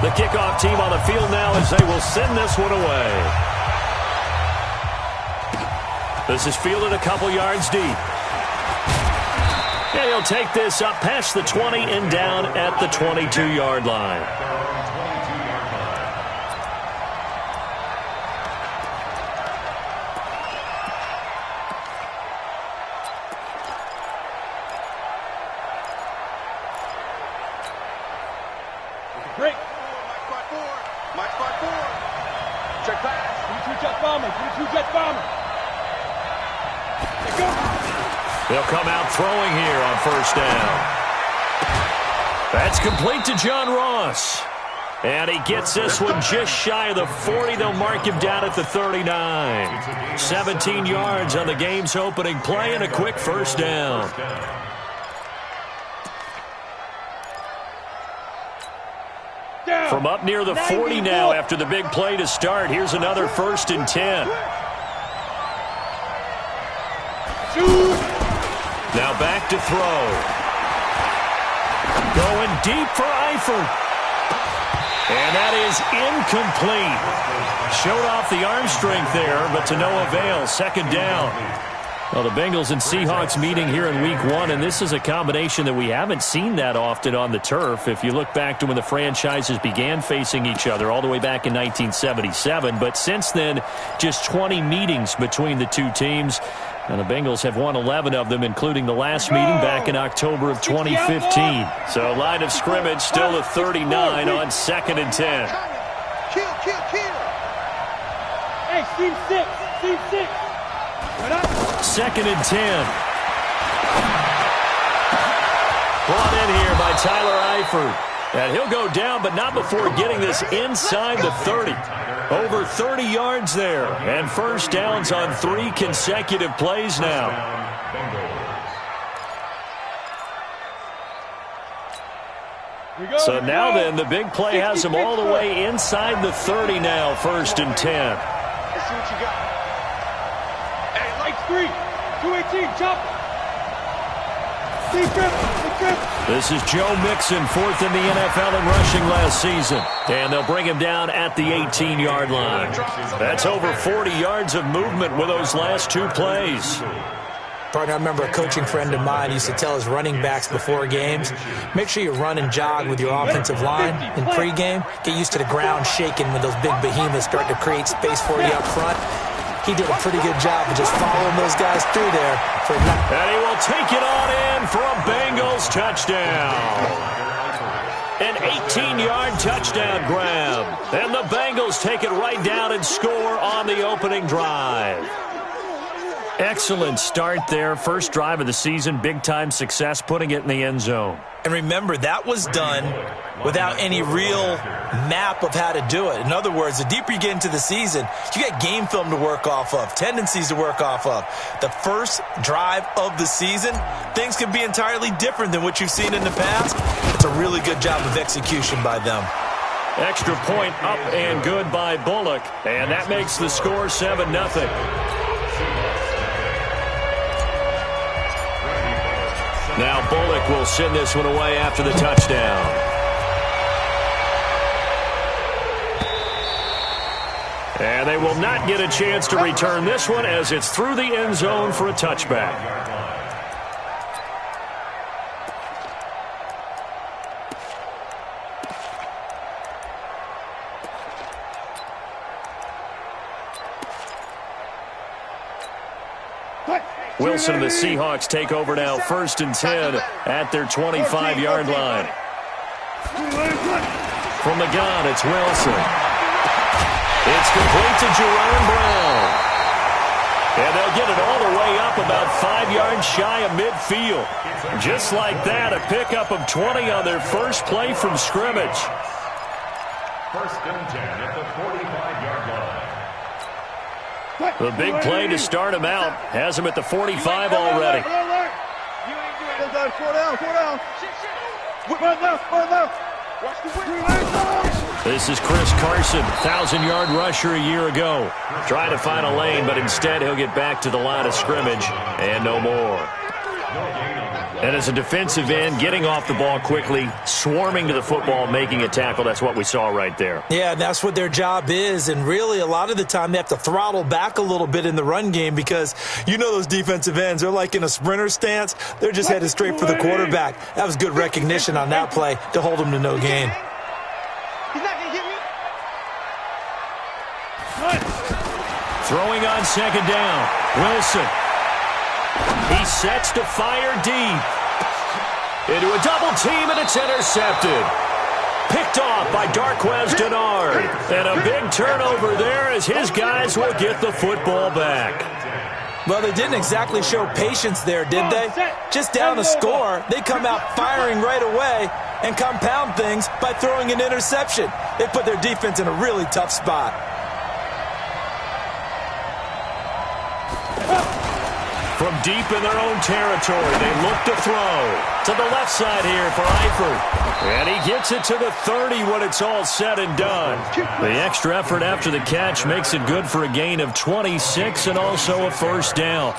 The kickoff team on the field now as they will send this one away. This is fielded a couple yards deep. And he'll take this up past the 20 and down at the 22-yard line. Break. Mike 5-4. Check pass. 22 jet bomber. 22 jet bomber. Go. They'll come out throwing here on first down. That's complete to John Ross. And he gets this one just shy of the 40. They'll mark him down at the 39. 17 yards on the game's opening play and a quick first down. From up near the 40 now after the big play to start. Here's another 1st and 10. Now back to throw. Going deep for Eifert. And that is incomplete. Showed off the arm strength there, but to no avail. 2nd down. Well, the Bengals and Seahawks meeting here in Week 1, and this is a combination that we haven't seen that often on the turf. If you look back to when the franchises began facing each other all the way back in 1977, but since then, just 20 meetings between the two teams. And the Bengals have won 11 of them, including the last meeting back in October of 2015. So line of scrimmage still at 39 on 2nd and 10. Hey, team 6. Team 6. 2nd and 10. Brought in here by Tyler Eifert. And he'll go down, but not before getting this inside the 30. Over 30 yards there. And first downs on 3 consecutive plays now. So now then, the big play has him all the way inside the 30 now. 1st and 10. Let's see what you got. Hey, lights 3. 218, chop. This is Joe Mixon, 4th in the NFL in rushing last season. And they'll bring him down at the 18-yard line. That's over 40 yards of movement with those last 2 plays. Partner, I remember a coaching friend of mine used to tell his running backs before games, make sure you run and jog with your offensive line in pregame. Get used to the ground shaking when those big behemoths start to create space for you up front. He did a pretty good job of just following those guys through there. And he will take it on in for a Bengals touchdown. An 18-yard touchdown grab. And the Bengals take it right down and score on the opening drive. Excellent start there. First drive of the season. Big-time success putting it in the end zone. And remember, that was done without any real map of how to do it. In other words, the deeper you get into the season, you got game film to work off of, tendencies to work off of. The first drive of the season, things can be entirely different than what you've seen in the past. It's a really good job of execution by them. Extra point up and good by Bullock. And that makes the score 7-0. Now Bullock will send this one away after the touchdown. And they will not get a chance to return this one as it's through the end zone for a touchback. Wilson and the Seahawks take over now, 1st and 10 at their 25-yard line. From the gun, it's Wilson. It's complete to Jerome Brown. And they'll get it all the way up about 5 yards shy of midfield. Just like that, a pickup of 20 on their first play from scrimmage. 1st and 10 at the 45-yard line. The big play to start him out has him at the 45 already. This is Chris Carson, 1,000-yard rusher a year ago. Trying to find a lane, but instead he'll get back to the line of scrimmage and no more. And as a defensive end, getting off the ball quickly, swarming to the football, making a tackle, that's what we saw right there. Yeah, that's what their job is. And really, a lot of the time, they have to throttle back a little bit in the run game because you know those defensive ends, they're like in a sprinter stance. They're just headed straight for the quarterback. That was good recognition on that play to hold them to no gain. Throwing on second down, Wilson. He sets to fire deep. Into a double team, and it's intercepted. Picked off by Darquez Denard. And a big turnover there as his guys will get the football back. Well, they didn't exactly show patience there, did they? Just down a score, they come out firing right away and compound things by throwing an interception. They put their defense in a really tough spot. From deep in their own territory, they look to throw. To the left side here for Eifert. And he gets it to the 30 when it's all said and done. The extra effort after the catch makes it good for a gain of 26 and also a first down.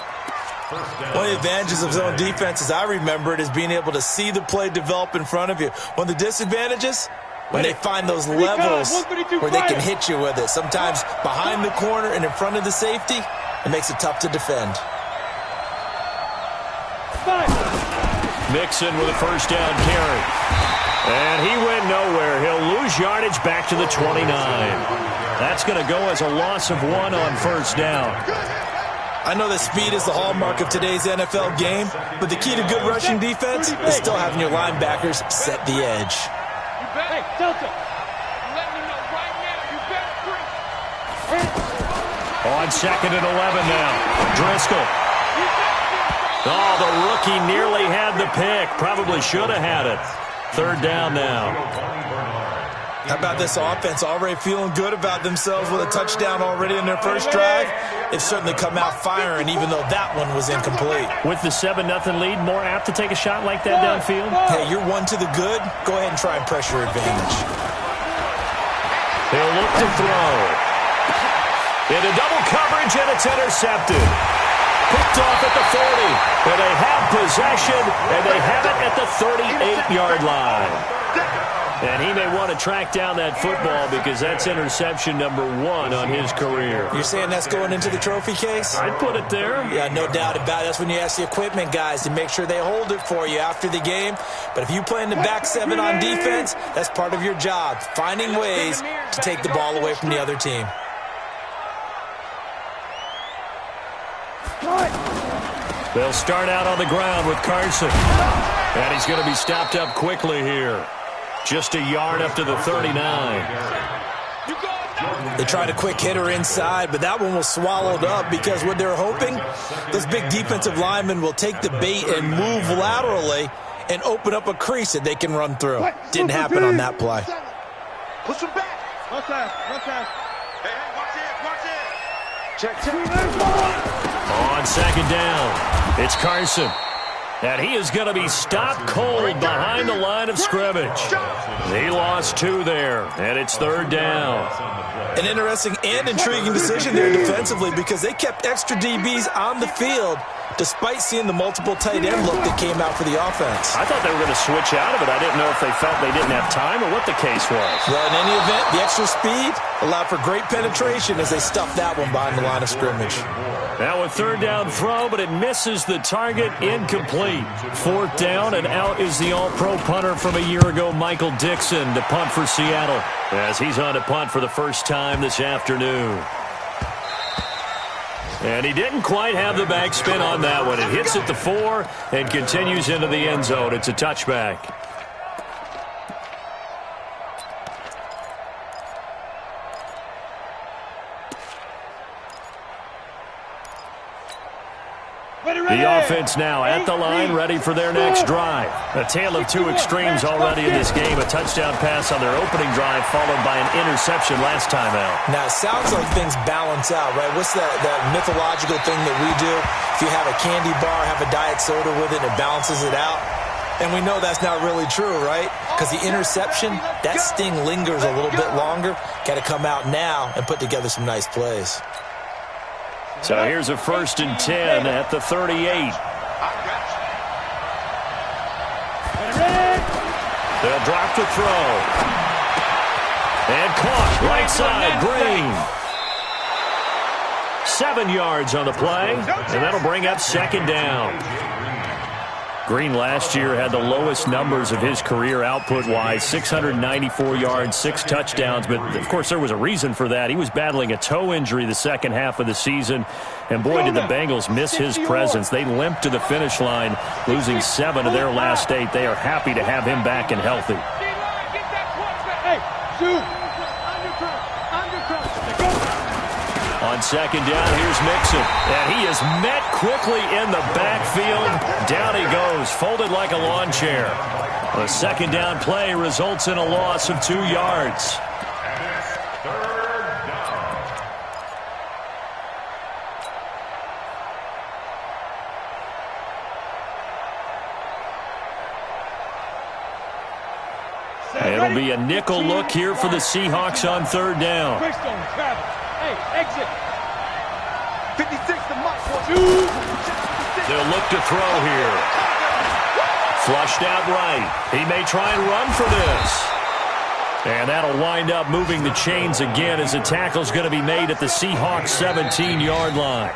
One of the advantages of zone defense, as I remember it, is being able to see the play develop in front of you. One of the disadvantages, when they find those levels where they can hit you with it. Sometimes behind the corner and in front of the safety, it makes it tough to defend. Mixon with a first down carry. And he went nowhere. He'll lose yardage back to the 29. That's going to go as a loss of 1 on first down. I know that speed is the hallmark of today's NFL game, but the key to good rushing defense is still having your linebackers set the edge. Hey, Delta, let me know right now. You better bring. On second and 11 now. Driscoll. Oh, the rookie nearly had the pick. Probably should have had it. Third down now. How about this offense already feeling good about themselves with a touchdown already in their first drive? They've certainly come out firing, even though that one was incomplete. With the 7-0 lead, more apt to take a shot like that downfield? Hey, you're one to the good. Go ahead and try and pressure advantage. He'll look to throw. Into double coverage, and it's intercepted. Picked off at the 40, and they have possession, and they have it at the 38-yard line. And he may want to track down that football because that's interception number 1 on his career. You're saying that's going into the trophy case? I'd put it there. Yeah, no doubt about it. That's when you ask the equipment guys to make sure they hold it for you after the game. But if you play in the back 7 on defense, that's part of your job, finding ways to take the ball away from the other team. They'll start out on the ground with Carson. And he's going to be stopped up quickly here. Just a yard up to the 39. They tried a quick hitter inside, but that one was swallowed up because what they're hoping, those big defensive linemen will take the bait and move laterally and open up a crease that they can run through. Didn't happen on that play. Push him back. One time. Hey, watch it. Check. On second down, it's Carson. And he is going to be stopped cold behind the line of scrimmage. He lost 2 there, and it's third down. An interesting and intriguing decision there defensively because they kept extra DBs on the field despite seeing the multiple tight end look that came out for the offense. I thought they were going to switch out of it. I didn't know if they felt they didn't have time or what the case was. Well, in any event, the extra speed allowed for great penetration as they stuffed that one behind the line of scrimmage. Now a third down throw, but it misses the target, incomplete. Fourth down, and out is the all-pro punter from a year ago, Michael Dixon, to punt for Seattle, as he's on to punt for the first time this afternoon. And he didn't quite have the backspin on that one. It hits at the 4 and continues into the end zone. It's a touchback. The offense now at the line, ready for their next drive. A tale of 2 extremes already in this game. A touchdown pass on their opening drive, followed by an interception last time out. Now, it sounds like things balance out, right? What's that mythological thing that we do? If you have a candy bar, have a diet soda with it, it balances it out. And we know that's not really true, right? Because the interception, that sting lingers a little bit longer. Got to come out now and put together some nice plays. So here's a 1st and 10 at the 38. They'll drop the throw. And caught right side, Green. 7 yards on the play, and that'll bring up second down. Green last year had the lowest numbers of his career output-wise, 694 yards, 6 touchdowns. But, of course, there was a reason for that. He was battling a toe injury the second half of the season. And, boy, did the Bengals miss his presence. They limped to the finish line, losing 7 of their last 8. They are happy to have him back and healthy. On second down, here's Mixon. And he is met quickly in the backfield. Down he goes, folded like a lawn chair. The second down play results in a loss of 2 yards. It'll be a nickel look here for the Seahawks on third down. Hey, exit. 56 to Mike. They'll look to throw here. Flushed out right. He may try and run for this. And that'll wind up moving the chains again as the tackle's going to be made at the Seahawks 17-yard line.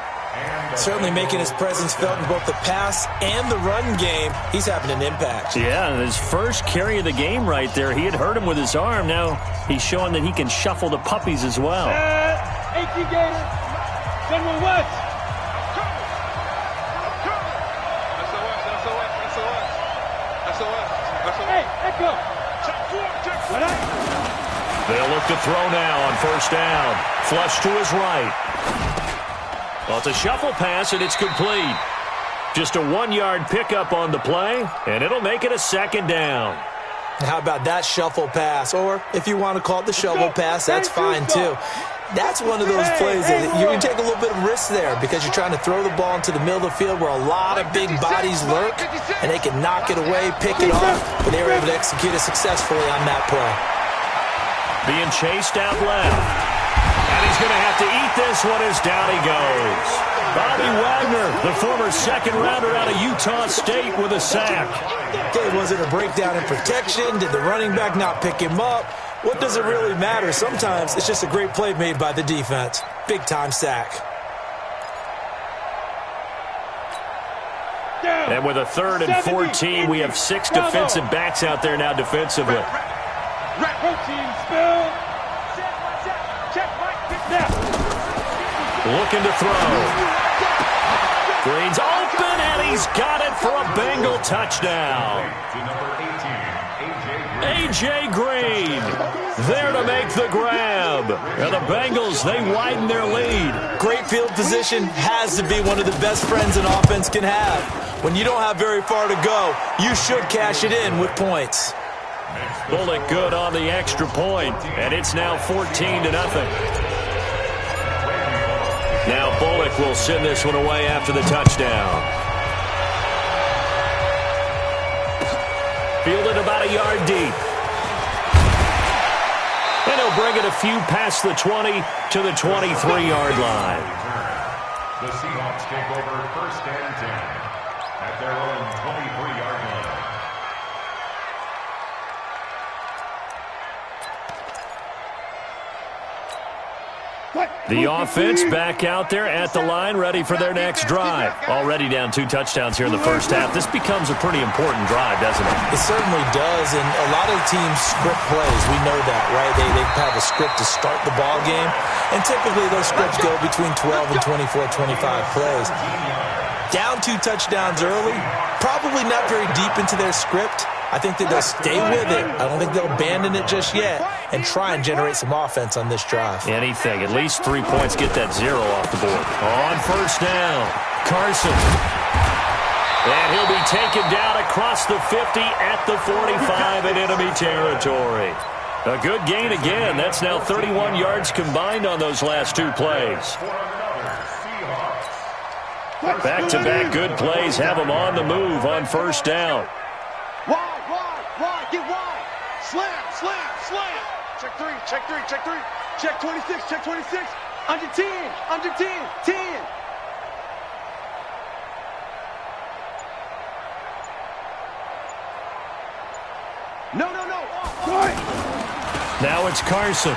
Certainly making his presence felt in both the pass and the run game. He's having an impact. Yeah, his first carry of the game right there. He had hurt him with his arm. Now he's showing that he can shuffle the puppies as well. 18 Gator. General West. Hey, echo. They'll look to throw now on first down. Flush to his right. Well, it's a shuffle pass, and it's complete. Just a 1-yard pickup on the play, and it'll make it a second down. How about that shuffle pass? Or if you want to call it the shovel pass, that's fine too. That's one of those plays that you take a little bit of risk there because you're trying to throw the ball into the middle of the field where a lot of big bodies lurk, and they can knock it away, pick it off, but they were able to execute it successfully on that play. Being chased out left. And he's going to have to eat this one as down he goes. Bobby Wagner, the former second-rounder out of Utah State with a sack. Okay, was it a breakdown in protection? Did the running back not pick him up? What does it really matter? Sometimes it's just a great play made by the defense. Big-time sack. And with a 3rd and 14, we have 6 defensive backs out there now defensively. Protein spill. Looking to throw. Green's open, and he's got it for a Bengal touchdown. A.J. Green there to make the grab. And the Bengals, they widen their lead. Great field position has to be one of the best friends an offense can have. When you don't have very far to go, you should cash it in with points. Bullock good on the extra point, and it's now 14-0. Now Bullock will send this one away after the touchdown. Fielded about a yard deep. And he'll bring it a few past the 20 to the 23-yard line. The Seahawks take over 1st and 10 at their own 23-yard line. The offense back out there at the line, ready for their next drive. Already down 2 touchdowns here in the first half. This becomes a pretty important drive, doesn't it? It certainly does, and a lot of teams script plays. We know that, right? They have a script to start the ball game, and typically those scripts go between 12 and 24, 25 plays. Down 2 touchdowns early, probably not very deep into their script. I think that they'll stay with it. I don't think they'll abandon it just yet and try and generate some offense on this drive. Anything. At least 3 points. Get that 0 off the board. On first down, Carson. And he'll be taken down across the 50 at the 45 in enemy territory. A good gain again. That's now 31 yards combined on those last 2 plays. Back-to-back good plays have them on the move on first down. Wide, get wide. Slam. Check 3, check 26. Under 10. No. Now it's Carson.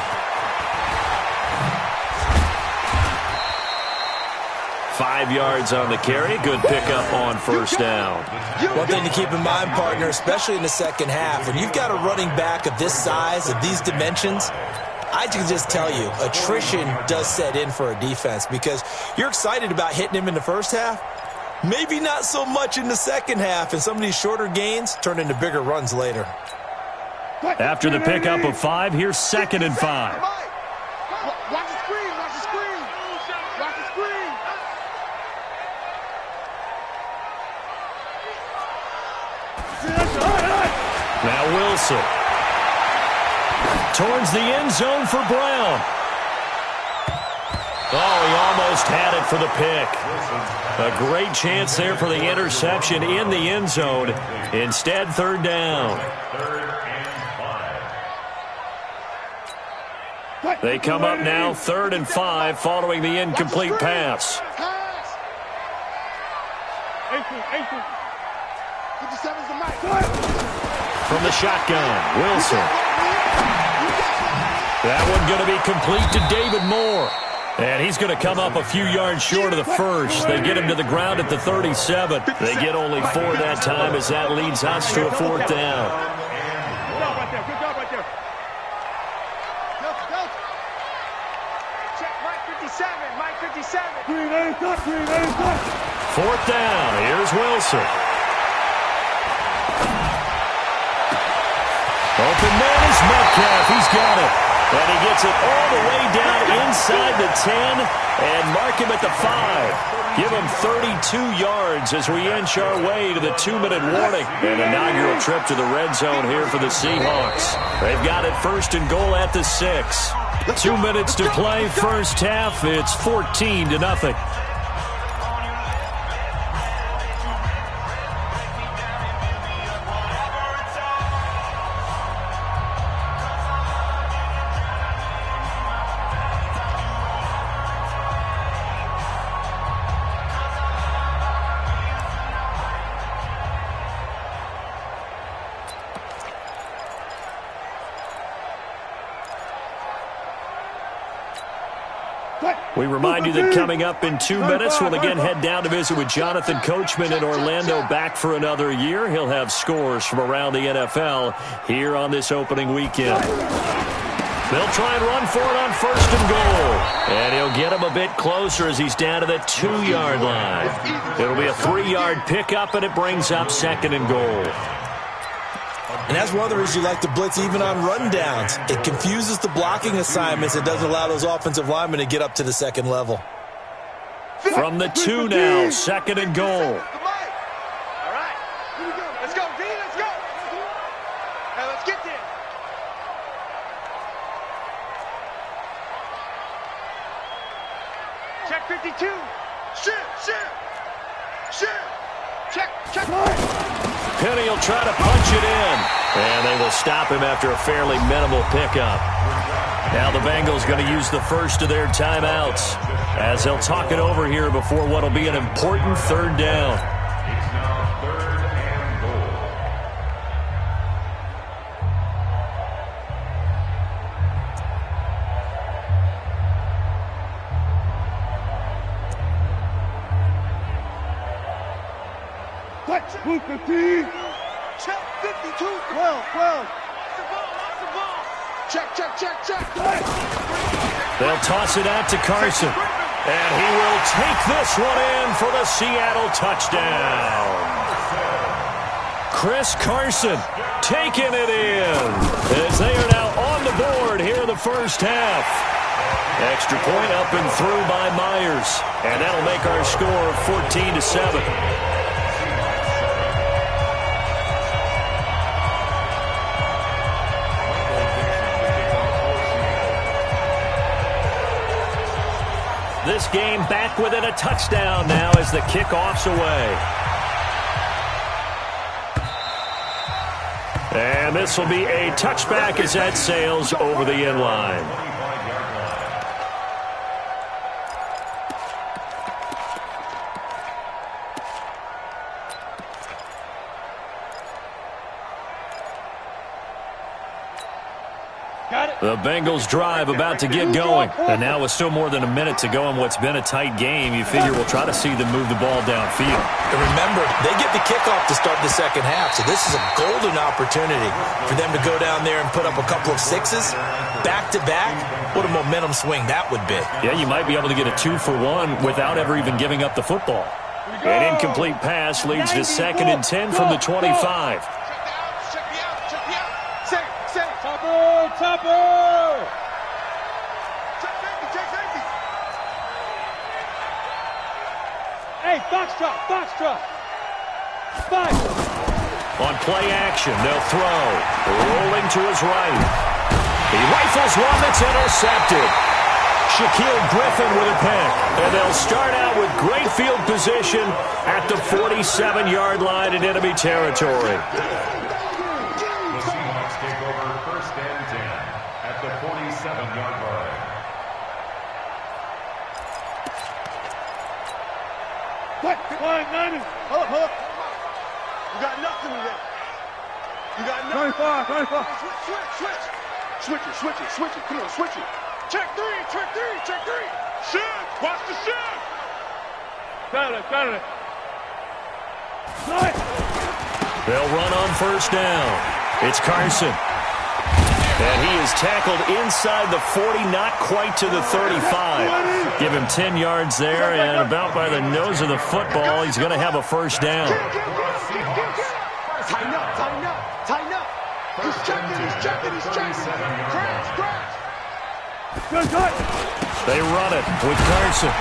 5 yards on the carry. Good pickup on first down. One thing to keep in mind, partner, especially in the second half, when you've got a running back of this size, of these dimensions, I can just tell you, attrition does set in for a defense because you're excited about hitting him in the first half. Maybe not so much in the second half, and some of these shorter gains turn into bigger runs later. After the pickup of 5, here's 2nd and 5. Watch the screen. Now Wilson. Towards the end zone for Brown. Oh, he almost had it for the pick. A great chance there for the interception in the end zone. Instead, 3rd down. They come up now 3rd and 5 following the incomplete pass. From the shotgun, Wilson. That one going to be complete to David Moore. And he's going to come up a few yards short of the first. They get him to the ground at the 37. They get only 4 that time as that leads us to a 4th down. Good job right there. Check Mike 57. 4th down. Here's Wilson. Open man is Metcalf. He's got it. And he gets it all the way down inside the 10 and mark him at the 5. Give him 32 yards as we inch our way to the 2-minute warning. An inaugural trip to the red zone here for the Seahawks. They've got it 1st and goal at the 6. 2 minutes to play first half. It's 14-0. We remind you that coming up in 2 minutes, we'll again head down to visit with Jonathan Coachman in Orlando, back for another year. He'll have scores from around the NFL here on this opening weekend. They'll try and run for it on 1st and goal. And he'll get him a bit closer as he's down to the 2-yard line. It'll be a 3-yard pickup, and it brings up 2nd and goal. And that's one of the reasons you like to blitz even on rundowns. It confuses the blocking assignments. It doesn't allow those offensive linemen to get up to the 2nd level. From the 2 now, 2nd and goal. All right. Here we go. Let's go, D. Let's go. Now let's get there. Check 52. Shoot. Check. Penny will try to punch it in. And they will stop him after a fairly minimal pickup. Now the Bengals going to use the first of their timeouts as they'll talk it over here before what will be an important 3rd down. It's now 3rd and goal. Move 15. Check 52. 12. Check. They'll toss it out to Carson. And he will take this one in for the Seattle touchdown. Chris Carson taking it in as they are now on the board here in the first half. Extra point up and through by Myers. And that'll make our score 14-7. This game back within a touchdown now as the kickoff's away. And this will be a touchback as that sails over the end line. The Bengals drive about to get going. And now with still more than a minute to go in what's been a tight game, you figure we'll try to see them move the ball downfield. And remember, they get the kickoff to start the second half, so this is a golden opportunity for them to go down there and put up a couple of sixes back-to-back. What a momentum swing that would be. Yeah, you might be able to get a 2-for-1 without ever even giving up the football. An incomplete pass leads to 2nd and 10 from the 25. Topper! Hey, Foxtrot! Five! On play action, they'll throw. Rolling to his right. He rifles one that's intercepted. Shaquille Griffin with a pick. And they'll start out with great field position at the 47-yard line in enemy territory. The Seahawks take over 1st and 10 at the 47-yard line. What? Nine. Hold up. You got nothing with that. You got nothing. 95. Switch it. Come on, switch it. Check three. Shift. Watch the shift. Got it. Nice. They'll run on 1st down. It's Carson. And he is tackled inside the 40, not quite to the 35. Give him 10 yards there, and about by the nose of the football, he's going to have a 1st down. Tighten up. He's checking. Crash. Good. They run it with Carson.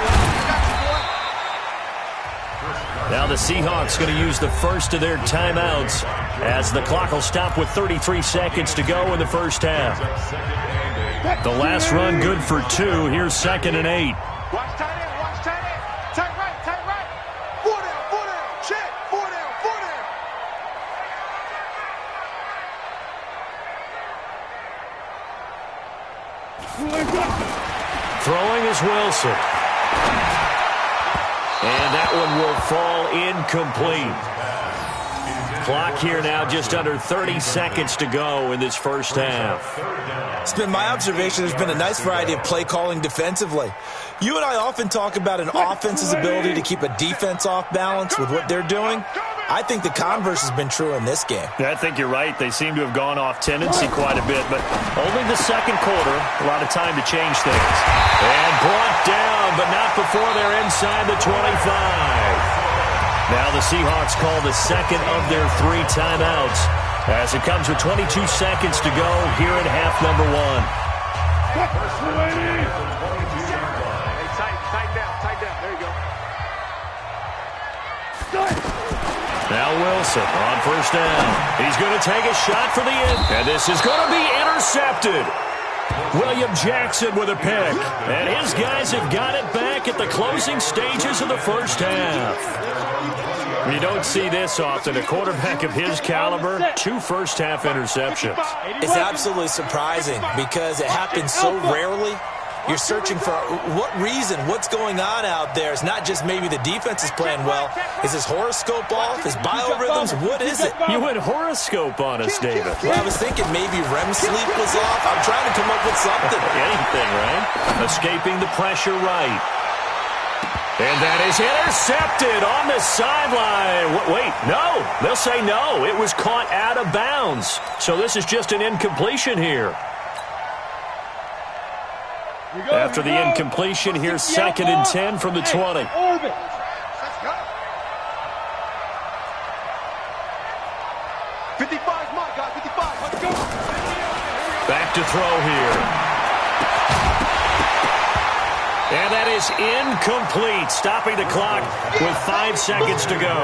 Now the Seahawks going to use the first of their timeouts as the clock will stop with 33 seconds to go in the 1st half. The last run good for 2. Here's 2nd and 8. Watch tight end. Tight right. 4 down. Check. 4 down. Throwing is Wilson. And that one will fall incomplete. Clock here now just under 30 seconds to go in this 1st half. It's been my observation there's been a nice variety of play calling defensively. You and I often talk about an offense's ability to keep a defense off balance with what they're doing. I think the converse has been true in this game. Yeah, I think you're right. They seem to have gone off tendency quite a bit, but only the 2nd quarter, a lot of time to change things. And brought down, but not before they're inside the 25. Now the Seahawks call the 2nd of their 3 timeouts as it comes with 22 seconds to go here in half number 1. Tight down. There you go. Now Wilson on 1st down. He's going to take a shot for the end. And this is going to be intercepted. William Jackson with a pick. And his guys have got it back at the closing stages of the 1st half. You don't see this often. A quarterback of his caliber, 2 1st-half interceptions. It's absolutely surprising because it happens so rarely. You're searching for what reason, what's going on out there. It's not just maybe the defense is playing well. Is his horoscope off? His biorhythms? What is it? You went horoscope on us, David. Well, I was thinking maybe REM sleep was off. I'm trying to come up with something. Anything, right? Escaping the pressure right. And that is intercepted on the sideline. Wait, no. They'll say no. It was caught out of bounds. So this is just an incompletion here. After the incompletion, here's 2nd and 10 from the 20. Orbit. 55, my guy, 55. Let's go. Back to throw here. And that is incomplete, stopping the clock with 5 seconds to go.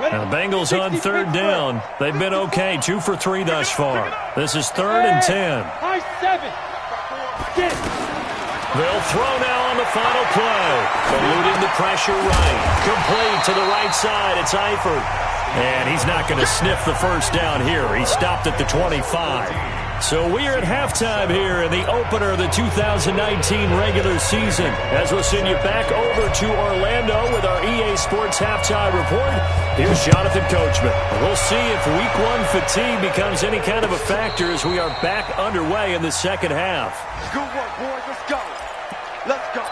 Now the Bengals on 3rd down. They've been okay, 2 for 3 thus far. This is 3rd and 10. High 7. They'll throw now on the final play. Eluding the pressure right. Complete to the right side. It's Eifert. And he's not going to sniff the 1st down here. He stopped at the 25. So we are at halftime here in the opener of the 2019 regular season. As we'll send you back over to Orlando with our EA Sports halftime report, here's Jonathan Coachman. We'll see if week one fatigue becomes any kind of a factor as we are back underway in the second half. Good work, boys. Let's go. Let's go.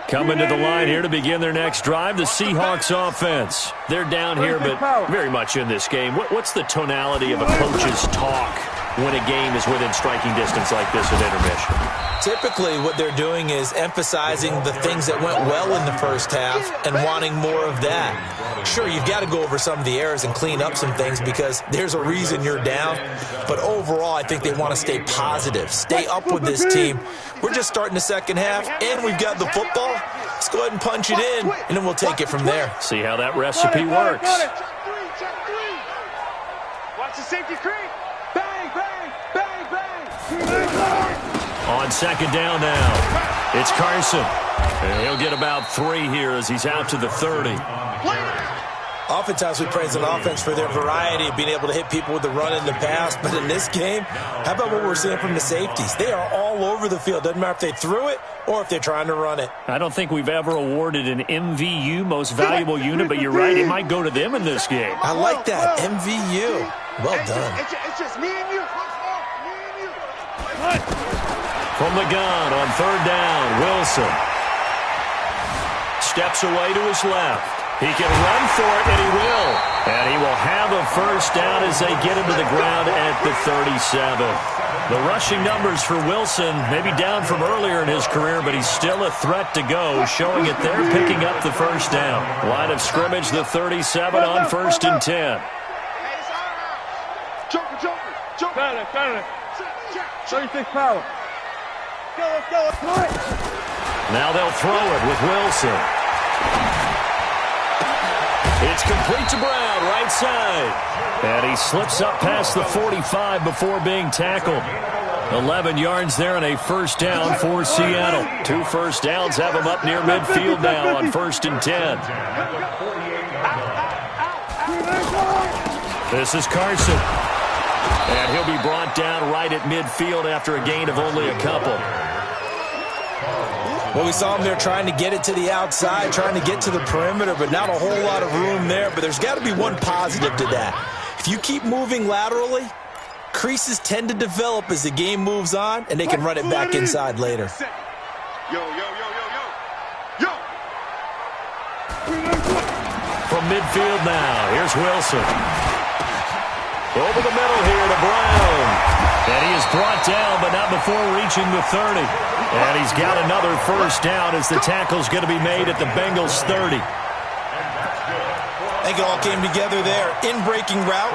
Coming to the line here to begin their next drive, the Seahawks offense. They're down here, but very much in this game. What's the tonality of a coach's talk when a game is within striking distance like this at intermission? Typically, what they're doing is emphasizing the things that went well in the first half and wanting more of that. Sure, you've got to go over some of the errors and clean up some things because there's a reason you're down. But overall, I think they want to stay positive, stay up with this team. We're just starting the second half, and we've got the football. Let's go ahead and punch it in, and then we'll take it from there. See how that recipe works. Check three. Watch the safety creep. Bang, bang, bang, bang. On second down now, it's Carson. And he'll get about 3 here as he's out to the 30. Oftentimes we praise an offense for their variety of being able to hit people with the run in the pass. But in this game, how about what we're seeing from the safeties? They are all over the field. Doesn't matter if they threw it or if they're trying to run it. I don't think we've ever awarded an MVU, most valuable unit, but you're right, it might go to them in this game. I like that, MVU. Well done. It's just me and you. Me and you. From the gun on third down, Wilson steps away to his left. He can run for it, and he will. And he will have a first down as they get him to the ground at the 37. The rushing numbers for Wilson maybe down from earlier in his career, but he's still a threat to go, showing it there, picking up the first down. Line of scrimmage, the 37 on 1st and 10. Joker. Got it. 36 power. Let's go. Now they'll throw it with Wilson. It's complete to Brown, right side. And he slips up past the 45 before being tackled. 11 yards there and a first down for Seattle. 2 first downs have him up near midfield now on 1st and 10. This is Carson. And he'll be brought down right at midfield after a gain of only a couple. Well, we saw him there trying to get it to the outside, trying to get to the perimeter, but not a whole lot of room there. But there's got to be one positive to that. If you keep moving laterally, creases tend to develop as the game moves on, and they can run it back inside later. Yo. From midfield now, here's Wilson. Over the middle here to Brown. And he is brought down, but not before reaching the 30. And he's got another first down as the tackle's going to be made at the Bengals' 30. I think it all came together there. In-breaking route,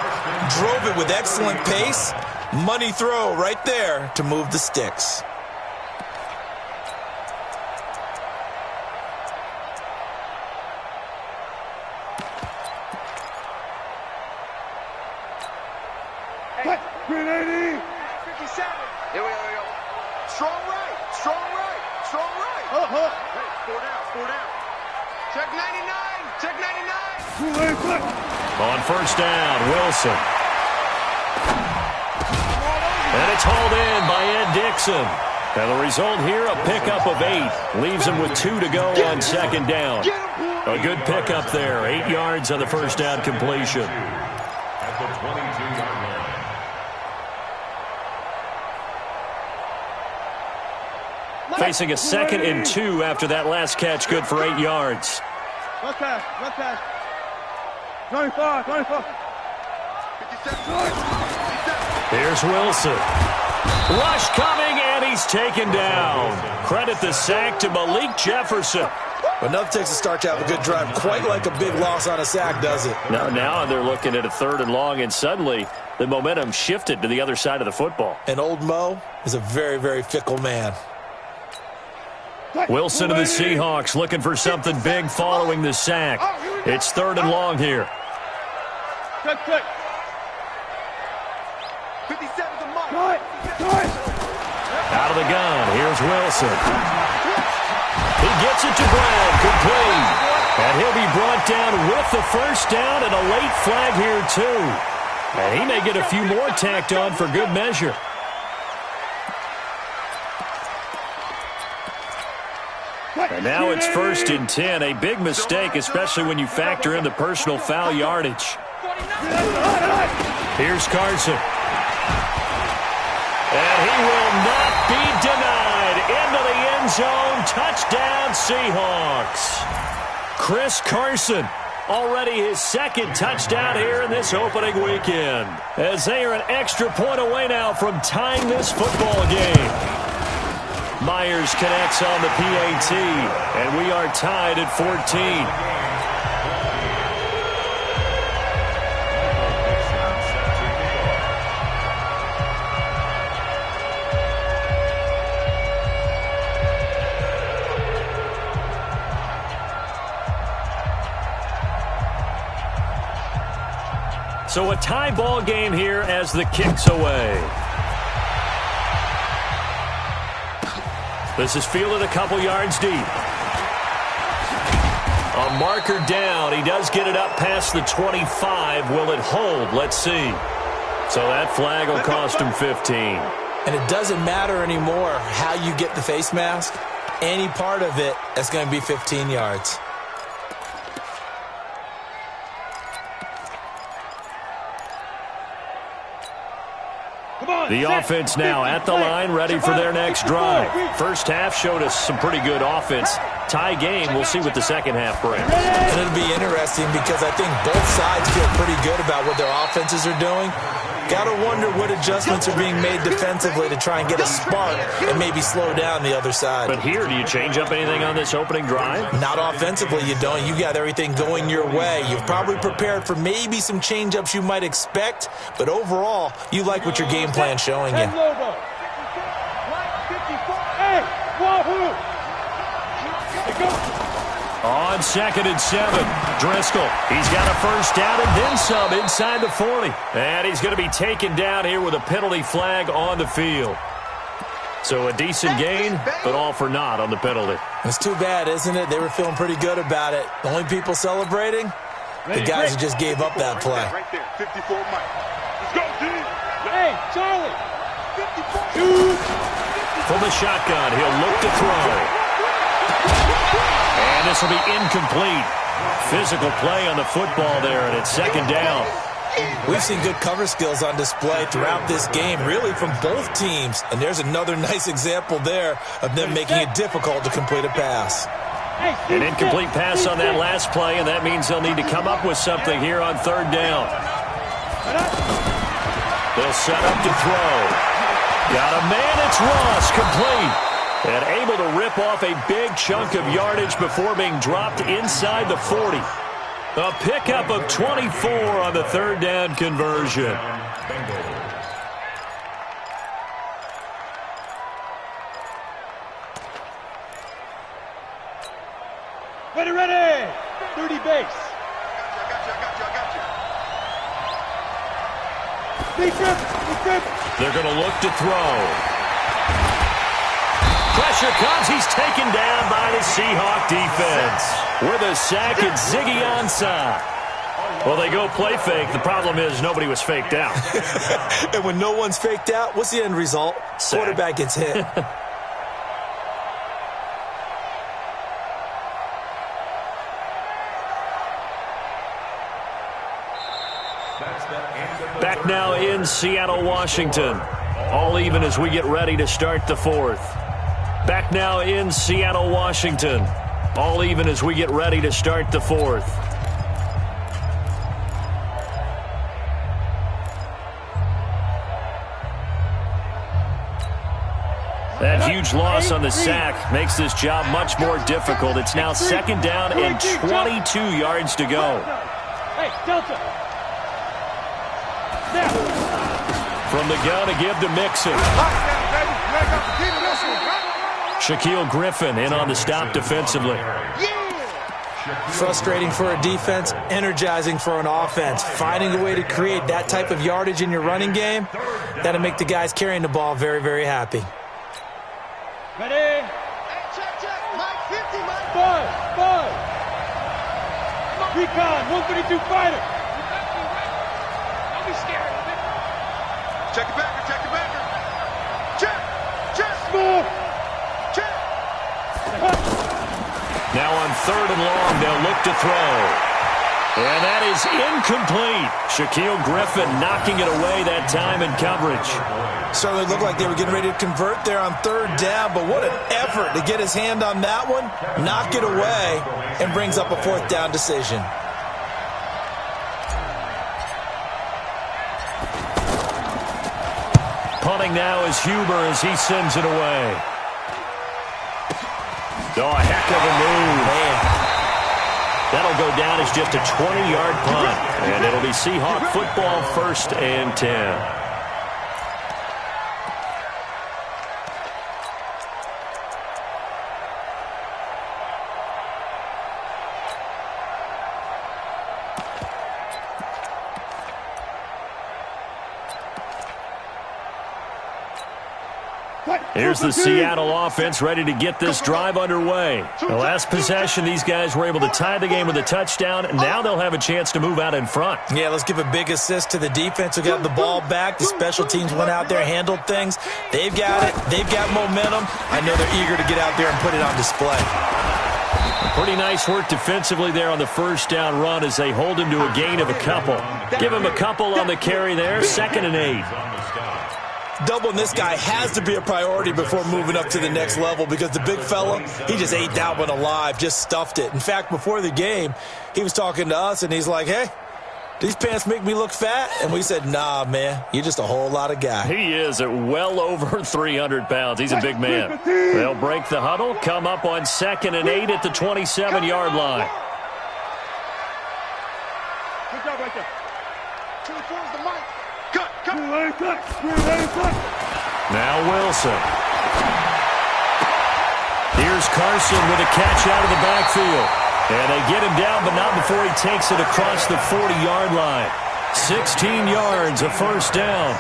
drove it with excellent pace. Money throw right there to move the sticks. Hey, 57. Here we go. Strong right. Hey, 4 down. Check 99. On first down, Wilson. And it's hauled in by Ed Dixon. And the result here, a pickup of 8. Leaves him with 2 to go on second down. A good pickup there. 8 yards on the first down completion. At the 22-yard line. Facing a 2nd and 2 after that last catch, good for 8 yards. One pass. 25. 57. Here's Wilson. Rush coming, and he's taken down. Credit the sack to Malik Jefferson. But enough takes a start to have a good drive. Quite like a big loss on a sack, does it? Now they're looking at a 3rd and long, and suddenly the momentum shifted to the other side of the football. And old Mo is a very, very fickle man. Wilson and the Seahawks looking for something big following the sack. It's 3rd and long here. Check. 57's a mark. Out of the gun, here's Wilson. He gets it to Brown, complete. And he'll be brought brought down with the first down and a late flag here, too. And he may get a few more tacked on for good measure. And now it's 1st and 10. A big mistake, especially when you factor in the personal foul yardage. Here's Carson. And he will not be denied. Into the end zone. Touchdown, Seahawks. Chris Carson, already his 2nd touchdown here in this opening weekend, as they are an extra point away now from tying this football game. Myers connects on the PAT, and we are tied at 14. So a tie ball game here as the kick's away. This is fielded a couple yards deep. A marker down. He does get it up past the 25. Will it hold? Let's see. So that flag will cost him 15. And it doesn't matter anymore how you get the face mask. Any part of it, that's going to be 15 yards. The offense now at the line, ready for their next drive. First half showed us some pretty good offense. Tie game, we'll see what the second half brings. And it'll be interesting because I think both sides feel pretty good about what their offenses are doing. Got to wonder what adjustments are being made defensively to try and get a spark and maybe slow down the other side. But here, do you change up anything on this opening drive? Not offensively, you don't. You got everything going your way. You've probably prepared for maybe some change-ups you might expect, but overall, you like what your game plan's showing you. On 2nd and 7, Driscoll. He's got a first down and then some inside the 40. And he's going to be taken down here with a penalty flag on the field. So a decent gain, but all for naught on the penalty. It's too bad, isn't it? They were feeling pretty good about it. The only people celebrating, the guys who just gave up that play. Right there, 54 Mike. Let's go, D. Hey, Charlie. 54. From the shotgun, he'll look to throw. And this will be incomplete. Physical play on the football there, and it's 2nd down. We've seen good cover skills on display throughout this game, really from both teams. And there's another nice example there of them making it difficult to complete a pass. An incomplete pass on that last play, and that means they'll need to come up with something here on 3rd down. They'll set up to throw. Got a man, it's Ross, complete. And able to rip off a big chunk of yardage before being dropped inside the 40. A pickup of 24 on the 3rd down conversion. Ready. 30 base. I got you. They're going to look to throw. Pressure comes. He's taken down by the Seahawk defense. With a sack, it's Ziggy Ansah. Well, they go play fake. The problem is nobody was faked out. And when no one's faked out, what's the end result? Sack. Quarterback gets hit. Back now in Seattle, Washington. All even as we get ready to start the 4th. Back now in Seattle, Washington. All even as we get ready to start the 4th. That huge loss on the sack makes this job much more difficult. It's now 2nd down and 22 yards to go. Hey, Delta. From the gun to give to Mixon. Shaquille Griffin in on the stop defensively. Frustrating for a defense, energizing for an offense. Finding a way to create that type of yardage in your running game, that'll make the guys carrying the ball very, very happy. Ready? Hey, check. Mike 50, Mike. Five. Recon, 132 fighter. Don't be scared of it. Check it back, check it back. Check, check. Small. Check. Now on 3rd and long, they'll look to throw. And that is incomplete. Shaquille Griffin knocking it away that time in coverage. Certainly looked like they were getting ready to convert there on 3rd down, but what an effort to get his hand on that one, knock it away, and brings up a 4th down decision. Punting now is Huber as he sends it away. Oh, a heck of a move. Man. That'll go down as just a 20-yard punt. And it'll be Seahawk football 1st and 10. Here's the Seattle offense ready to get this drive underway. The last possession, these guys were able to tie the game with a touchdown, and now they'll have a chance to move out in front. Yeah, let's give a big assist to the defense who got the ball back. The special teams went out there, handled things. They've got it. They've got momentum. I know they're eager to get out there and put it on display. Pretty nice work defensively there on the 1st down run as they hold him to a gain of a couple. Give him a couple on the carry there, 2nd and 8. Doubling this guy has to be a priority before moving up to the next level because the big fella, he just ate that one alive, just stuffed it. In fact, before the game, he was talking to us, and he's like, hey, these pants make me look fat? And we said, nah, man, you're just a whole lot of guy. He is at well over 300 pounds. He's a big man. They'll break the huddle, come up on 2nd and 8 at the 27-yard line. Good job right there. 24 is the mic. Cut. Now Wilson. Here's Carson with a catch out of the backfield. And they get him down, but not before he takes it across the 40-yard line. 16 yards, a 1st down.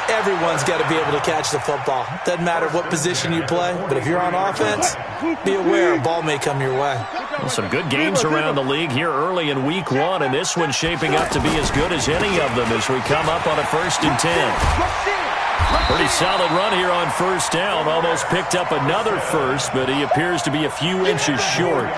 Everyone's got to be able to catch the football. Doesn't matter what position you play, but if you're on offense, be aware a ball may come your way. Well, some good games around the league here early in week 1, and this one's shaping up to be as good as any of them as we come up on a 1st and 10. Pretty solid run here on 1st down. Almost picked up another first, but he appears to be a few inches short.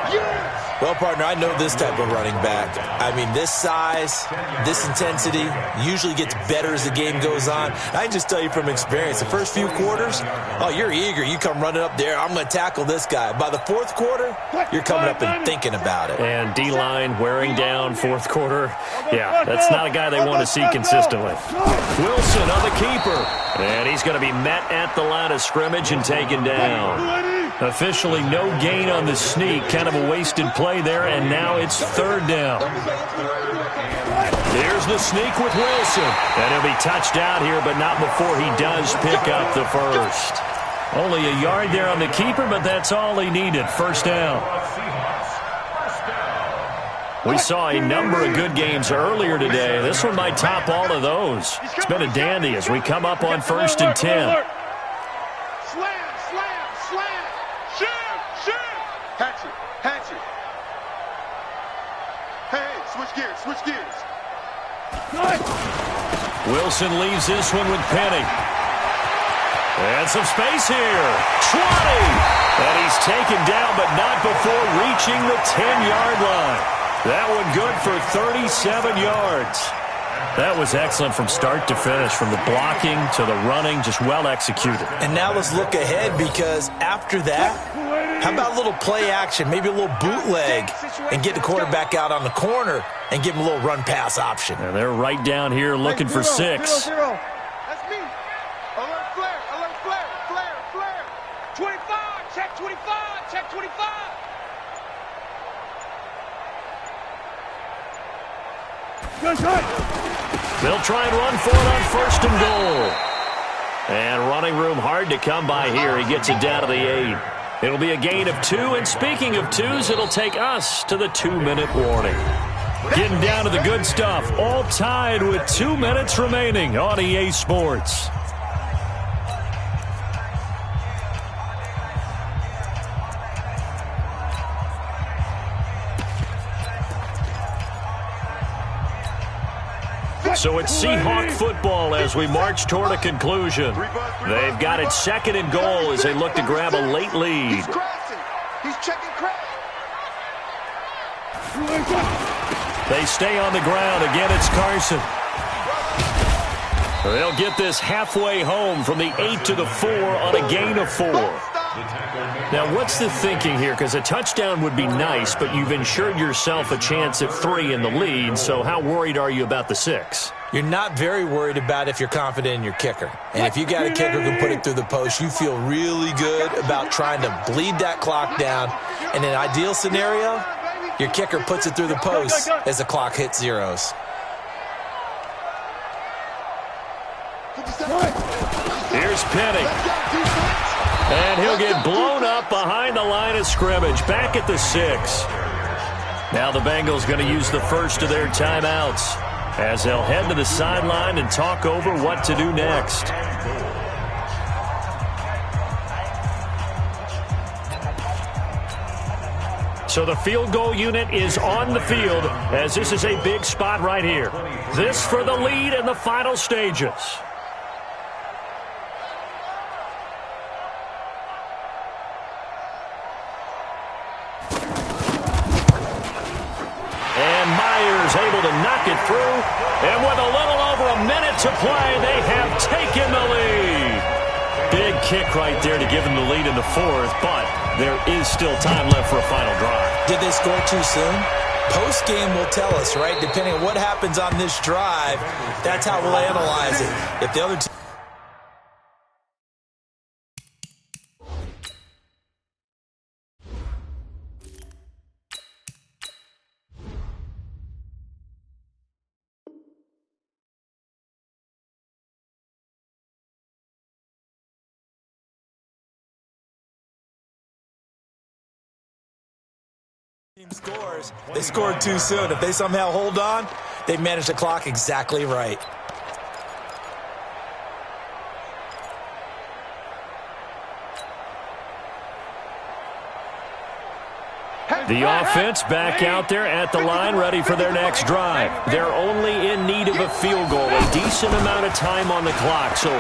Well, partner, I know this type of running back. I mean, this size, this intensity usually gets better as the game goes on. I can just tell you from experience, the first few quarters, oh, you're eager. You come running up there, I'm going to tackle this guy. By the 4th quarter, you're coming up and thinking about it. And D-line wearing down 4th quarter. Yeah, that's not a guy they want to see consistently. Wilson on the keeper. And he's going to be met at the line of scrimmage and taken down. Officially no gain on the sneak. Kind of a wasted play there, and now it's 3rd down. Here's the sneak with Wilson. And he'll be touched out here, but not before he does pick up the first. Only a yard there on the keeper, but that's all he needed. 1st down. We saw a number of good games earlier today. This one might top all of those. It's been a dandy as we come up on 1st and 10. Switch gears. Wilson leaves this one with Penny. And some space here. 20. And he's taken down, but not before reaching the 10-yard line. That one good for 37 yards. That was excellent from start to finish, from the blocking to the running, just well executed. And now let's look ahead, because after that, how about a little play action, maybe a little bootleg, and get the quarterback out on the corner and give him a little run-pass option. And they're right down here looking for 6. 0-0. That's me. Alert flare. 25, check 25, check 25. They'll try and run for it on 1st and goal. And running room hard to come by here. He gets it down to the 8. It'll be a gain of 2, and speaking of 2s, it'll take us to the 2-minute warning. Getting down to the good stuff, all tied with 2 minutes remaining on EA Sports. So it's Seahawk football as we march toward a conclusion. They've got it 2nd and goal as they look to grab a late lead. He's crossing. He's checking crack. They stay on the ground. Again, it's Carson. They'll get this halfway home from the 8 to the 4 on a gain of 4. Now, what's the thinking here? Because a touchdown would be nice, but you've ensured yourself a chance at 3 in the lead, so how worried are you about the 6? You're not very worried about if you're confident in your kicker. And if you got a kicker who can put it through the post, you feel really good about trying to bleed that clock down. In an ideal scenario, your kicker puts it through the post as the clock hits zeros. Here's Penny. And he'll get blown up behind the line of scrimmage, back at the 6. Now the Bengals going to use the first of their timeouts as they'll head to the sideline and talk over what to do next. So the field goal unit is on the field as this is a big spot right here. This for the lead in the final stages. Able to knock it through, and with a little over a minute to play, they have taken the lead. Big kick right there to give them the lead in the 4th, but there is still time left for a final drive. Did they score too soon? Post-game will tell us, right? Depending on what happens on this drive, that's how we'll analyze it. If the other team... scores, they scored too soon. If they somehow hold on, they managed the clock exactly right. The offense back out there at the line, ready for their next drive. They're only in need of a field goal, a decent amount of time on the clock. So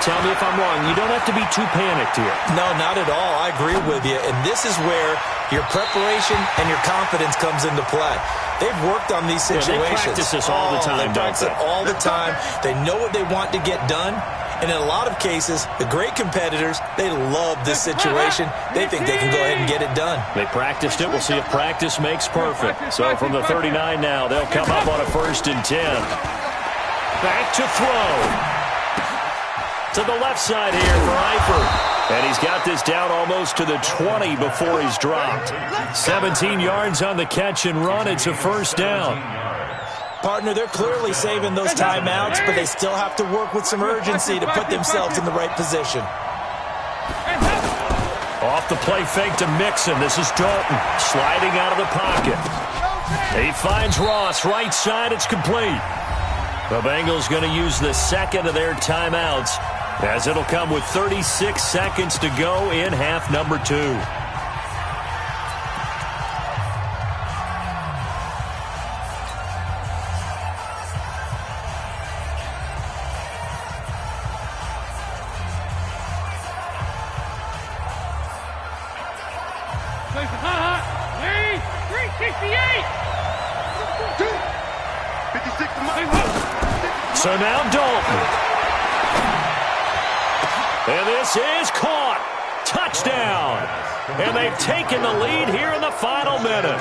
tell me if I'm wrong. You don't have to be too panicked here. No, not at all. I agree with you. And this is where your preparation and your confidence comes into play. They've worked on these situations. Yeah, they practice this all the time, they practice it all the time. They know what they want to get done. And in a lot of cases, the great competitors, they love this situation. They think they can go ahead and get it done. They practiced it. We'll see if practice makes perfect. So from the 39 now, they'll come up on a 1st and 10. Back to throw. To the left side here for Eifert. And he's got this down almost to the 20 before he's dropped. 17 yards on the catch and run. It's a 1st down. Partner, they're clearly saving those timeouts, but they still have to work with some urgency to put themselves in the right position. Off the play fake to Mixon. This is Dalton sliding out of the pocket. He finds Ross right side. It's complete. The Bengals going to use the 2nd of their timeouts as it'll come with 36 seconds to go in half number 2. So now Dalton. And this is caught. Touchdown. And they've taken the lead here in the final minute.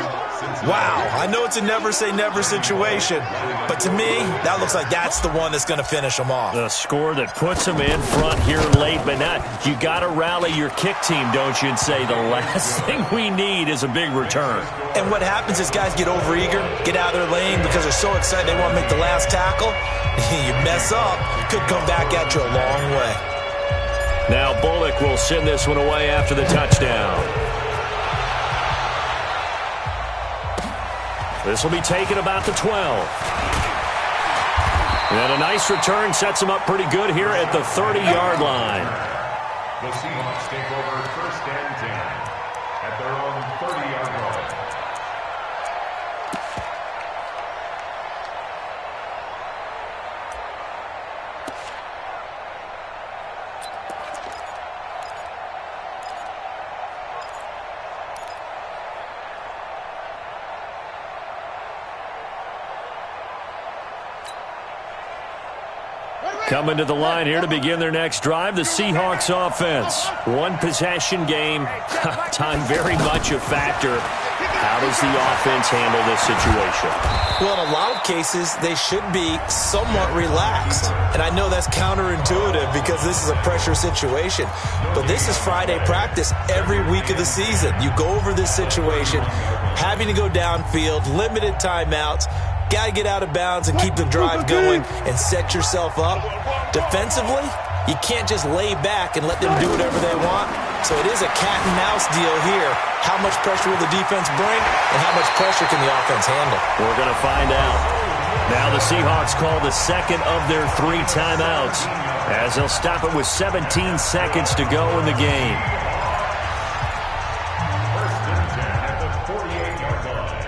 Wow, I know it's a never-say-never situation, but to me, that looks like that's the one that's going to finish them off. The score that puts them in front here late, but not. You got to rally your kick team, don't you, and say the last thing we need is a big return. And what happens is guys get overeager, get out of their lane because they're so excited they want to make the last tackle. You mess up, could come back at you a long way. Now Bullock will send this one away after the touchdown. This will be taken about the 12. And a nice return sets them up pretty good here at the 30-yard line. The Seahawks take over 1st and 10 at their own 30-yard line. Coming to the line here to begin their next drive, the Seahawks offense. One possession game. Time very much a factor. How does the offense handle this situation? Well, in a lot of cases, they should be somewhat relaxed. And I know that's counterintuitive because this is a pressure situation. But this is Friday practice every week of the season. You go over this situation, having to go downfield, limited timeouts, got to get out of bounds and keep the drive going and set yourself up. Defensively, you can't just lay back and let them do whatever they want. So it is a cat and mouse deal here. How much pressure will the defense bring and how much pressure can the offense handle? We're going to find out. Now the Seahawks call the second of their 3 timeouts as they'll stop it with 17 seconds to go in the game. First and 10 at the 48-yard line.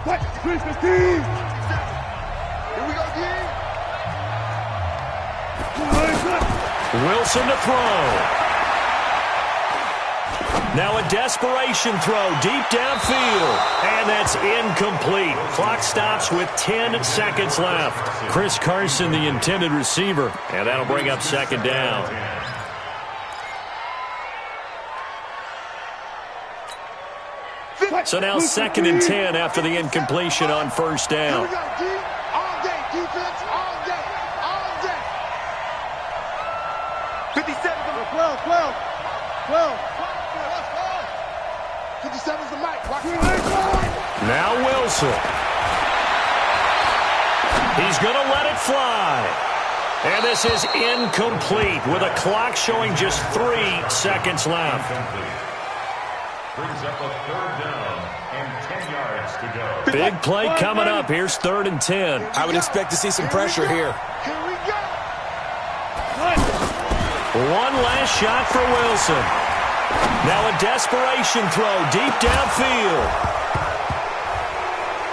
What? 315. Here we go, D. Wilson to throw. Now a desperation throw deep downfield. And that's incomplete. Clock stops with 10 seconds left. Chris Carson, the intended receiver. And that'll bring up second down. So now second and 10 after the incompletion on first down. Here we go, D. All day, defense, all day, all day. 57 12. 57's the mic. Watch it. Now Wilson. He's going to let it fly. And this is incomplete with a clock showing just 3 seconds left. Brings up a third down and 10 yards to go. Big play coming up. Here's 3rd and 10. I would expect to see some pressure here. Here we go. One last shot for Wilson. Now a desperation throw deep downfield.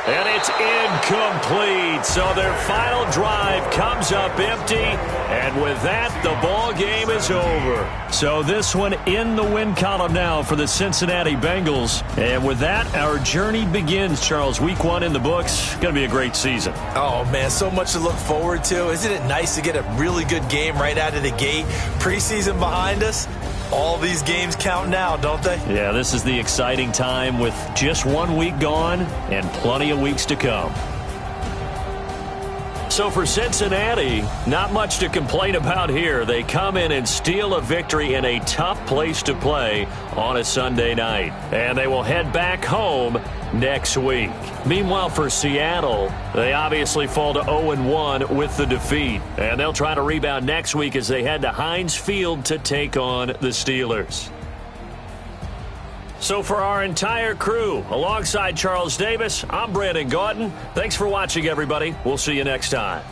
And it's incomplete. So their final drive comes up empty. And with that, the ball game is over. So this one in the win column now for the Cincinnati Bengals. And with that, our journey begins, Charles. Week 1 in the books. Going to be a great season. Oh, man, so much to look forward to. Isn't it nice to get a really good game right out of the gate? Preseason behind us. All these games count now, don't they? Yeah, this is the exciting time with just 1 week gone and plenty of weeks to come. So for Cincinnati, not much to complain about here. They come in and steal a victory in a tough place to play on a Sunday night. And they will head back home next week. Meanwhile, for Seattle, they obviously fall to 0-1 with the defeat. And they'll try to rebound next week as they head to Heinz Field to take on the Steelers. So for our entire crew, alongside Charles Davis, I'm Brandon Gautin. Thanks for watching, everybody. We'll see you next time.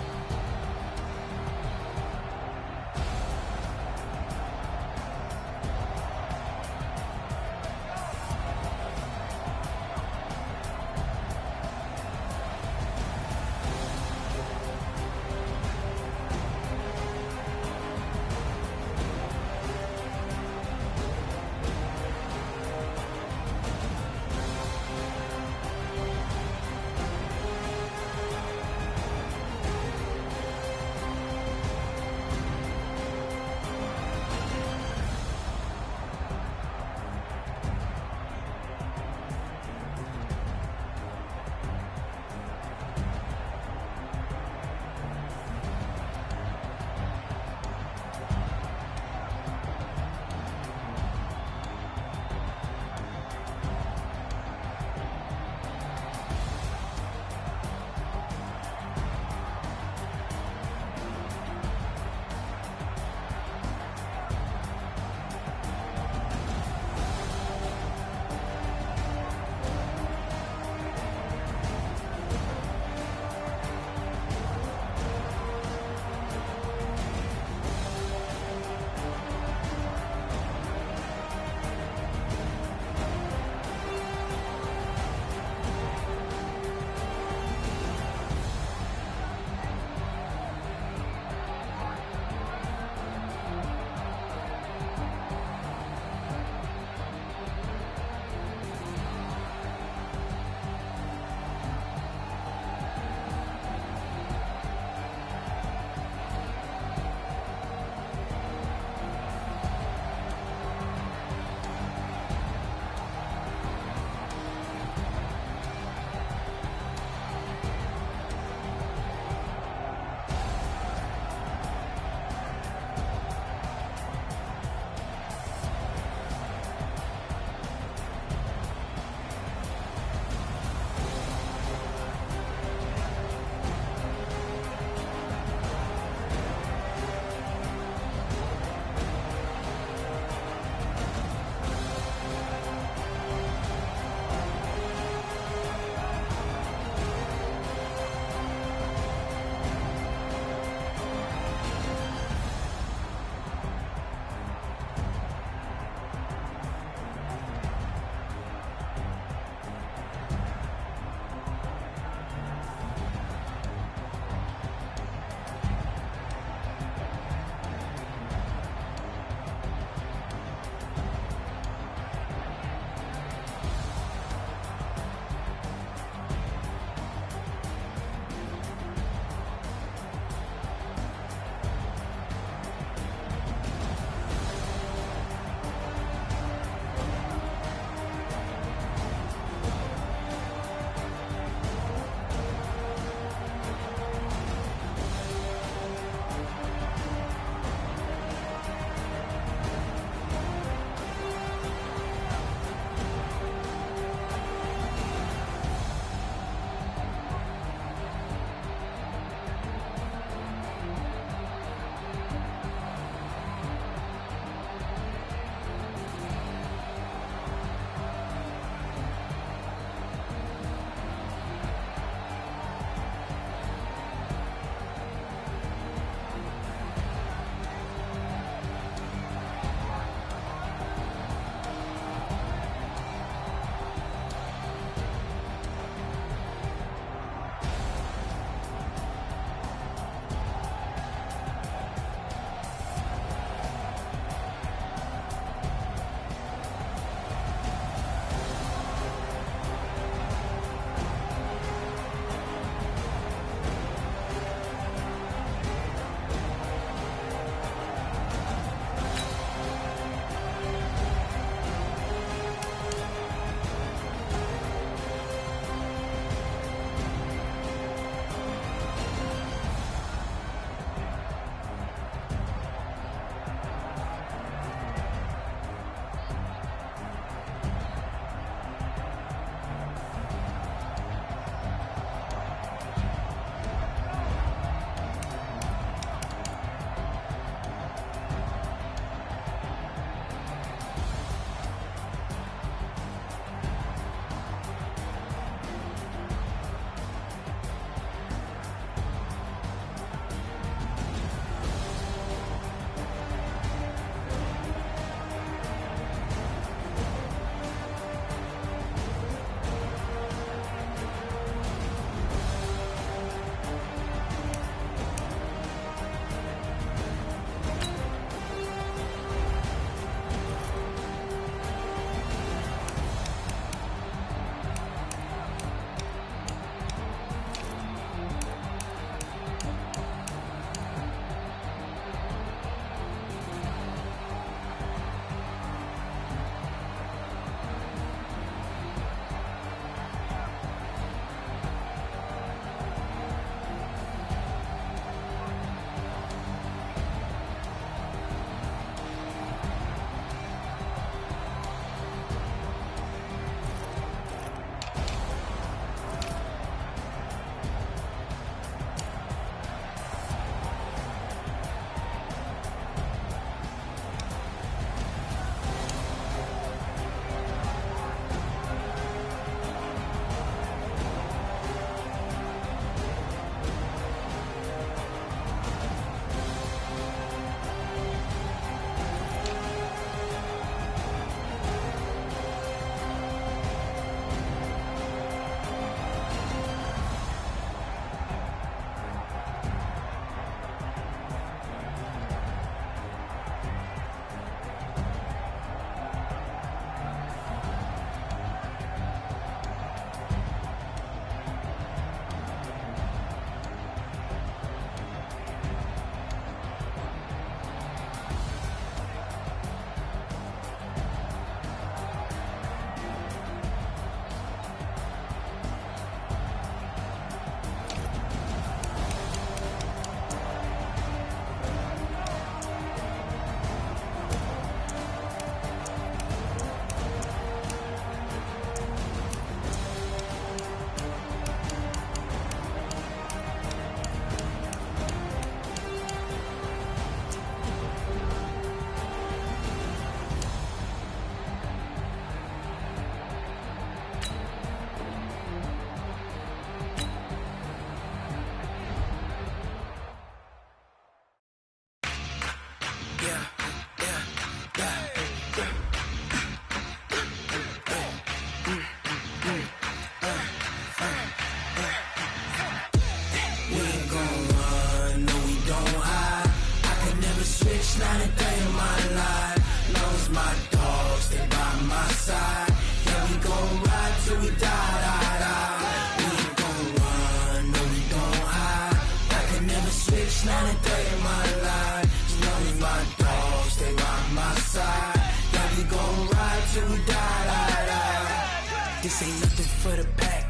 my side. Yeah, we gon' ride till we die, die, die. We ain't gon' run, no, we gon' hide. I can never switch, not a day in my life. As long as my dogs stay by my side. Yeah, we gon' ride till we die, die, die. This ain't nothing for the pack.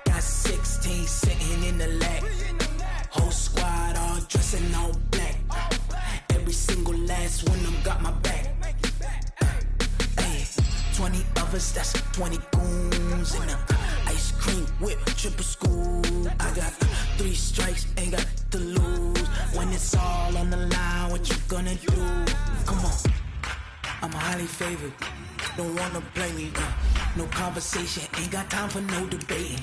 Got 16 sitting in the lag. Whole squad all dressing all black. Every single last one of them got my back. 20 of us, that's 20 goons in the ice cream whip, triple scoop. I got 3 strikes, ain't got to lose. When it's all on the line, what you gonna do? Come on, I'm highly favored. Don't wanna play me, no conversation. Ain't got time for no debating.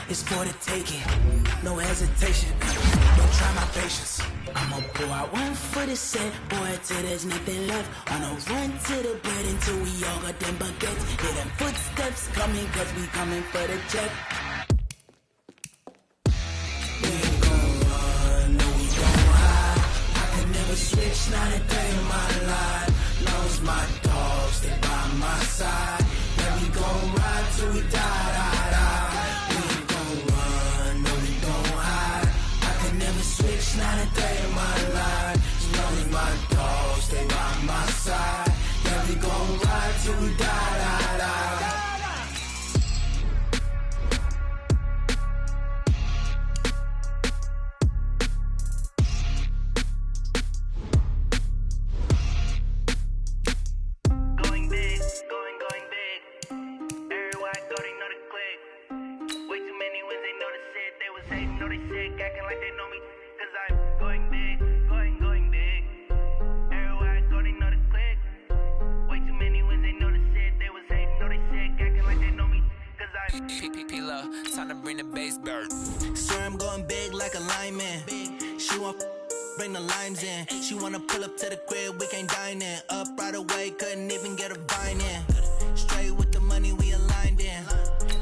It's for the taking, no hesitation. Don't try my patience. I'ma pull out one for the set, boy, till there's nothing left. On a run to the bread until we all got them baguettes. Hear them footsteps coming, cause we coming for the check. We ain't gon' run, no, we gon' hide. I can never switch, not a day in my life. Long as my dogs stay by my side. Yeah, we gon' ride till we die, die, die. Switch, not a day in my life. As long as my dogs stay by my side. Yeah, we gon' ride till we die, die, die. Going big, going big. Everywhere I go, they know the click. Way too many wins, they know the shit. They was hating, know they sick, acting like they know me. Cause I'm going big, going big. Everywhere I go, they know the click. Way too many wins, they know the shit. They was hating, know they sick, acting like they know me. Cause I'm P-P-P-Lo, time to bring the bass bird. Swear I'm going big like a lineman. She want bring the limes in. She wanna pull up to the crib, we can't dine in. Up right away, couldn't even get a vine in. Straight with the money, we aligned in.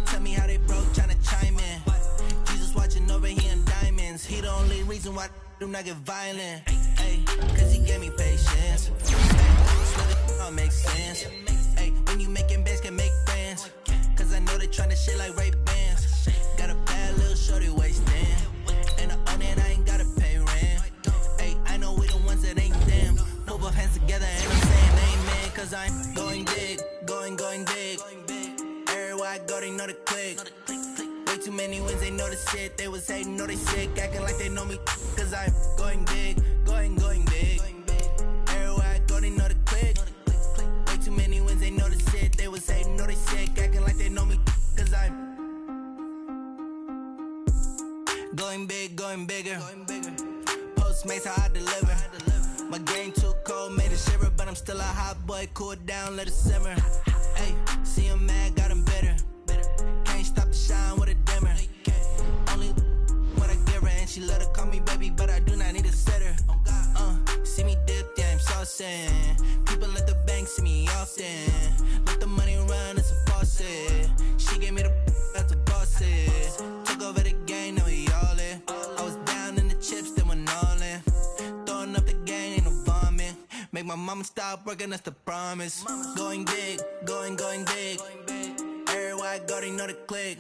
Tell me how they broke, tryna chime in. Jesus watching over here in diamonds. He the only reason why I do not get violent. Ay, cause he gave me patience. Swear that all makes sense. Ay, when you making bands, can make friends. Cause I know they tryna shit like Ray-Bans. Got a bad little shorty wasting. And I own it, I ain't gotta pay rent. Ay, I know we the ones that ain't them. Move our hands together and I'm saying amen. Cause I'm going big, going big. Everywhere I go, they know the click. Way too many wins, they know the shit. They was hating, know they sick, acting like they know me. Cause I'm going big, going big. Everywhere I go, they know the click. Way too many wins, they know the shit. They was hating, know they sick, acting like they know me. Cause I'm going big, going bigger. Postmates, how I deliver. My game too cold, made it shiver. But I'm still a hot boy, cool down, let it simmer. Hey, see him mad, got him bitter. Can't stop the shine with a dimmer. Only what I give her, and she love to call me baby, but I do not need a sitter. See me dip, yeah, I'm saucing. People at the bank see me often. Let the money run, it's a faucet. She gave me the that's a boss it. Took over the game, now we all in. I was down in the chips, then went all in. Throwing up the game, ain't no vomit. Make my mama stop working, that's the promise. Going big, going big. Everywhere I go, they know the click.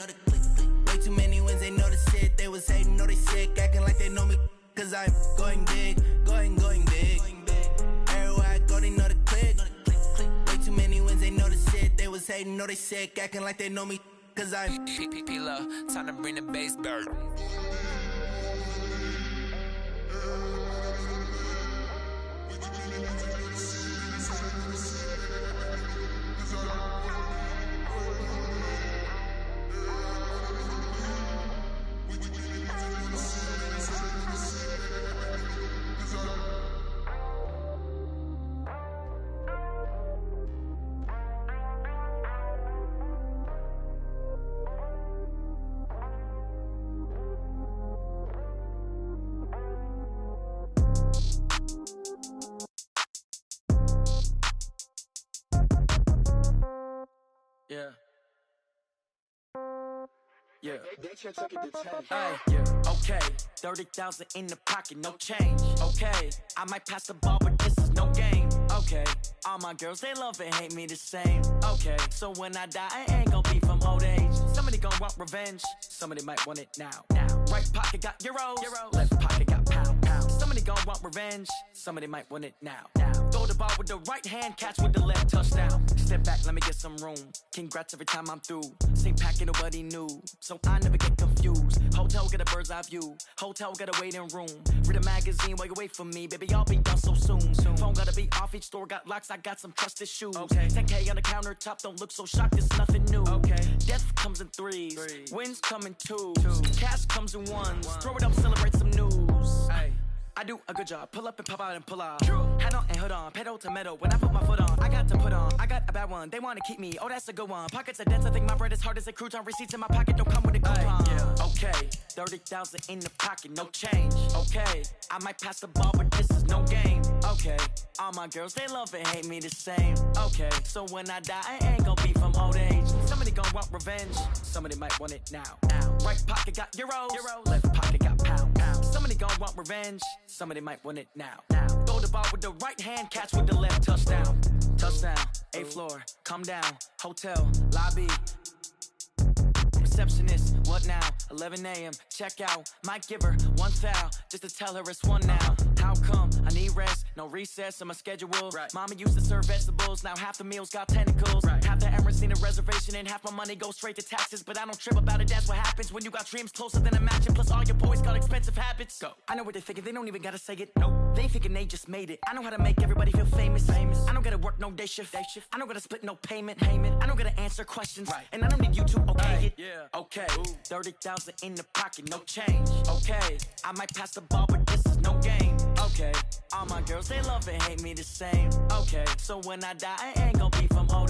Way too many wins, they know the shit. They was hating, know they sick, acting like they know me. Cause I'm going big, going big. Everywhere I go, they know the click. Way too many wins, they know the shit. They was hating, know they sick, acting like they know me. Cause I'm P-P-P-Lo, time to bring the bass bird. Yeah. Yeah. Hey, yeah. Okay. 30,000 in the pocket, no change. Okay. I might pass the ball, but this is no game. Okay, all my girls, they love and hate me the same. Okay, so when I die, I ain't gon' be from old age. Somebody gon' want revenge, somebody might want it now. Right pocket got euros, left pocket got pounds. Somebody gon' want revenge, somebody might want it now. Throw the ball with the right hand, catch with the left, touchdown. Step back, let me get some room. Congrats every time I'm through. Same packet, nobody knew, so I never get confused. Hotel get a bird's eye view, hotel got a waiting room. Read a magazine while you wait for me, baby, I'll be done so soon. Phone gotta be off, each store got locks, I got some trusted shoes. 10K on the countertop, don't look so shocked, it's nothing new. Death comes in threes, wins come in twos, cash comes in ones. Throw it up, celebrate some news. I do a good job, pull up and pop out and pull off. Hat on and hood on, pedal to metal. When I put my foot on, I got to put on. I got a bad one, they wanna keep me, oh that's a good one. Pockets are dense, I think my bread is hard as a crouton. Receipts in my pocket don't come with a coupon. Okay, 30,000 in the pocket, no change. Okay, I might pass the ball, but this is no game. Okay, all my girls, they love and hate me the same. Okay, so when I die, I ain't gon' be from old age. Somebody gon' want revenge, somebody might want it now. Right pocket got euros, left pocket got pounds. Somebody gon' want revenge, somebody might want it now. Throw the ball with the right hand, catch with the left, touchdown. Touchdown, 8th floor, come down, hotel, lobby. Receptionist, what now? 11 a.m., check out. Might give her one foul, just to tell her it's one now. How come? I need rest, no recess in my schedule. Mama used to serve vegetables, now half the meals got tentacles. Half the errands need a reservation and half my money goes straight to taxes. But I don't trip about it, that's what happens when you got dreams closer than a match. And plus all your boys got expensive habits. Go. I know what they're thinking, they don't even gotta say it. Nope. They thinking they just made it. I know how to make everybody feel famous. I don't gotta work no day shift. I don't gotta split no payment. I don't gotta answer questions. And I don't need you to okay it. Okay, 30,000 in the pocket, no change. Okay, I might pass the ball, but this is no game. Okay, all my girls, they love and hate me the same. Okay, so when I die, I ain't gon' be from old.